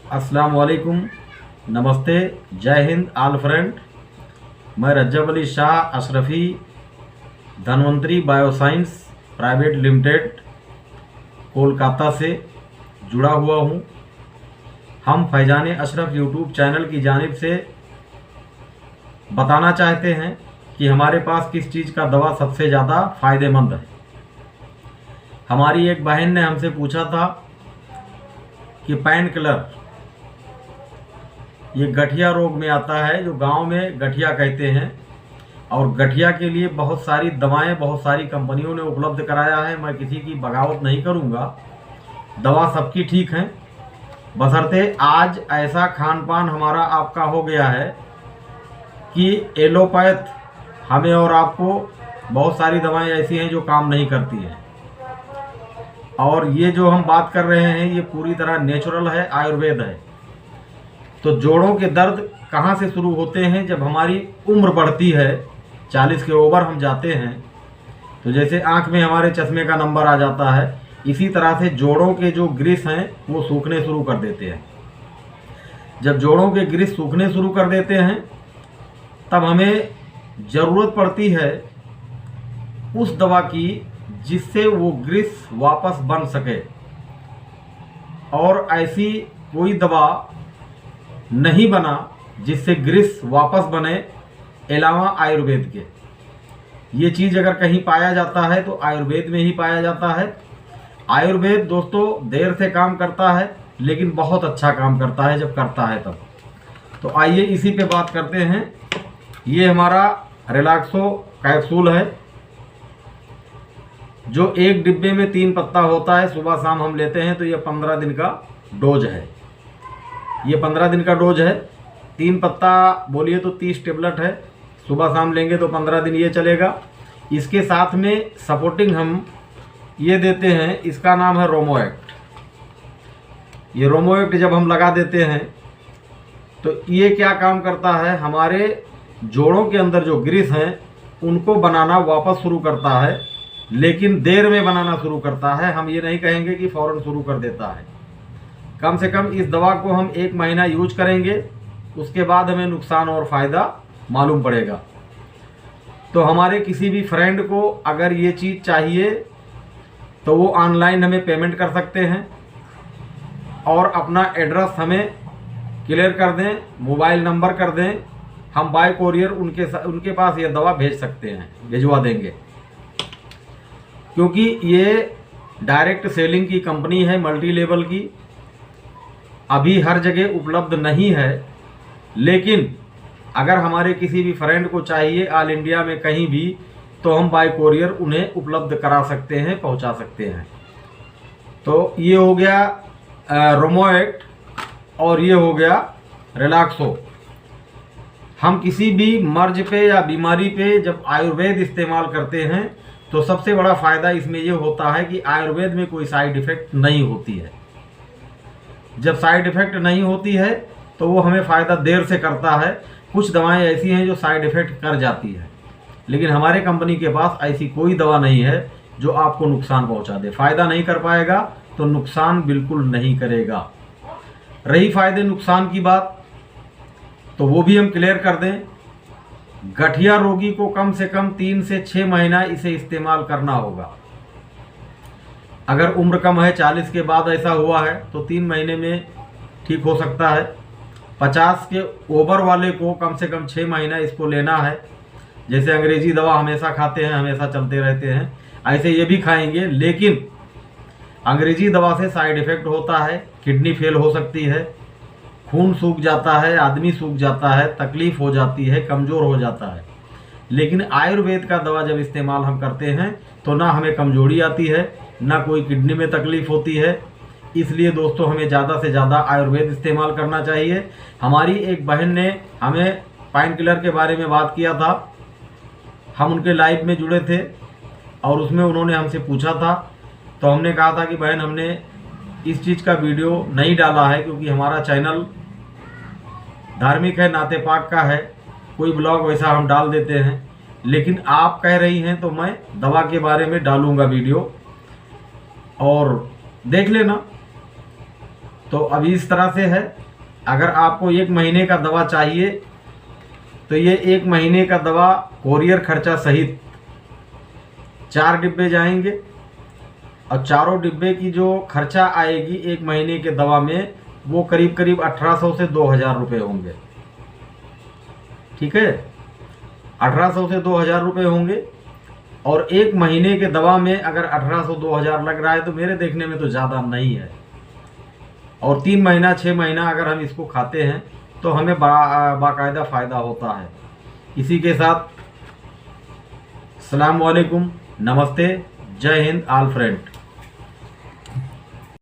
अस्सलाम वालेकुम, नमस्ते, जय हिंद आल फ्रेंड। मैं Rajjab Ali Shah Ashrafi Dhanvantari bioscience private limited Kolkata से जुड़ा हुआ हूँ। हम फैजान अशरफ यूट्यूब चैनल की जानिब से बताना चाहते हैं कि हमारे पास किस चीज़ का दवा सबसे ज़्यादा फ़ायदेमंद है। हमारी एक बहन ने हमसे पूछा था कि पेन किलर ये गठिया रोग में आता है, जो गांव में गठिया कहते हैं, और गठिया के लिए बहुत सारी दवाएं बहुत सारी कंपनियों ने उपलब्ध कराया है। मैं किसी की बगावत नहीं करूंगा, दवा सबकी ठीक है, बशर्ते आज ऐसा खान पान हमारा आपका हो गया है कि एलोपैथ हमें और आपको बहुत सारी दवाएं ऐसी हैं जो काम नहीं करती हैं। और ये जो हम बात कर रहे हैं ये पूरी तरह नेचुरल है, आयुर्वेद है। तो जोड़ों के दर्द कहाँ से शुरू होते हैं? जब हमारी उम्र बढ़ती है, 40 के ओवर हम जाते हैं, तो जैसे आँख में हमारे चश्मे का नंबर आ जाता है, इसी तरह से जोड़ों के जो ग्रिस हैं वो सूखने शुरू कर देते हैं। जब जोड़ों के ग्रिस सूखने शुरू कर देते हैं तब हमें ज़रूरत पड़ती है उस दवा की जिससे वो ग्रिस वापस बन सके। और ऐसी कोई दवा नहीं बना जिससे ग्रिस वापस बने अलावा आयुर्वेद के। ये चीज़ अगर कहीं पाया जाता है तो आयुर्वेद में ही पाया जाता है। आयुर्वेद दोस्तों देर से काम करता है लेकिन बहुत अच्छा काम करता है जब करता है तब। तो आइए इसी पे बात करते हैं। ये हमारा रिलैक्सो कैप्सूल है जो एक डिब्बे में 3 पत्ता होता है, सुबह शाम हम लेते हैं। तो ये 15 दिन का डोज है। ये 15 दिन का डोज है। 3 पत्ता बोलिए तो 30 टेबलेट है, सुबह शाम लेंगे तो 15 दिन ये चलेगा। इसके साथ में सपोर्टिंग हम ये देते हैं, इसका नाम है रोमोएक्ट। ये रोमोएक्ट जब हम लगा देते हैं तो ये क्या काम करता है, हमारे जोड़ों के अंदर जो ग्रिस हैं उनको बनाना वापस शुरू करता है, लेकिन देर में बनाना शुरू करता है। हम ये नहीं कहेंगे कि फ़ौरन शुरू कर देता है। कम से कम इस दवा को हम 1 महीना यूज करेंगे, उसके बाद हमें नुकसान और फ़ायदा मालूम पड़ेगा। तो हमारे किसी भी फ्रेंड को अगर ये चीज़ चाहिए तो वो ऑनलाइन हमें पेमेंट कर सकते हैं और अपना एड्रेस हमें क्लियर कर दें, मोबाइल नंबर कर दें, हम बाय कोरियर उनके पास ये दवा भेज सकते हैं, भिजवा देंगे। क्योंकि ये डायरेक्ट सेलिंग की कंपनी है, मल्टी लेवल की, अभी हर जगह उपलब्ध नहीं है। लेकिन अगर हमारे किसी भी फ्रेंड को चाहिए ऑल इंडिया में कहीं भी, तो हम बाय कोरियर उन्हें उपलब्ध करा सकते हैं, पहुंचा सकते हैं। तो ये हो गया रोमोएक्ट और ये हो गया रिलैक्सो। हम किसी भी मर्ज पे या बीमारी पे जब आयुर्वेद इस्तेमाल करते हैं तो सबसे बड़ा फ़ायदा इसमें ये होता है कि आयुर्वेद में कोई साइड इफ़ेक्ट नहीं होती है। जब साइड इफ़ेक्ट नहीं होती है तो वो हमें फ़ायदा देर से करता है। कुछ दवाएं ऐसी हैं जो साइड इफ़ेक्ट कर जाती है, लेकिन हमारे कंपनी के पास ऐसी कोई दवा नहीं है जो आपको नुकसान पहुंचा दे। फ़ायदा नहीं कर पाएगा तो नुकसान बिल्कुल नहीं करेगा। रही फ़ायदे नुकसान की बात, तो वो भी हम क्लियर कर दें। गठिया रोगी को कम से कम 3 से 6 महीना इसे इस्तेमाल करना होगा। अगर उम्र कम है, 40 के बाद ऐसा हुआ है, तो 3 महीने में ठीक हो सकता है। 50 के ओवर वाले को कम से कम 6 महीना इसको लेना है। जैसे अंग्रेजी दवा हमेशा खाते हैं, हमेशा चलते रहते हैं, ऐसे ये भी खाएंगे, लेकिन अंग्रेजी दवा से साइड इफ़ेक्ट होता है। किडनी फेल हो सकती है, खून सूख जाता है, आदमी सूख जाता है, तकलीफ़ हो जाती है, कमज़ोर हो जाता है। लेकिन आयुर्वेद का दवा जब इस्तेमाल हम करते हैं तो ना हमें कमजोरी आती है, ना कोई किडनी में तकलीफ़ होती है। इसलिए दोस्तों हमें ज़्यादा से ज़्यादा आयुर्वेद इस्तेमाल करना चाहिए। हमारी एक बहन ने हमें पेन किलर के बारे में बात किया था, हम उनके लाइव में जुड़े थे और उसमें उन्होंने हमसे पूछा था, तो हमने कहा था कि बहन हमने इस चीज़ का वीडियो नहीं डाला है क्योंकि हमारा चैनल धार्मिक है, नाते पाक का है, कोई ब्लॉग वैसा हम डाल देते हैं। लेकिन आप कह रही हैं तो मैं दवा के बारे में डालूंगा वीडियो और देख लेना। तो अभी इस तरह से है, अगर आपको 1 महीने का दवा चाहिए तो ये 1 महीने का दवा कोरियर खर्चा सहित 4 डिब्बे जाएंगे और चारों डिब्बे की जो खर्चा आएगी 1 महीने के दवा में वो करीब करीब 1800 से 2000 रुपये होंगे। ठीक है, 1800 से 2000 रुपये होंगे। और 1 महीने के दवा में अगर 1800-2000 लग रहा है तो मेरे देखने में तो ज़्यादा नहीं है। और 3 महीना 6 महीना अगर हम इसको खाते हैं तो हमें बाकायदा फ़ायदा होता है। इसी के साथ अस्सलाम वालेकुम, नमस्ते, जय हिंद, ऑल फ्रेंड।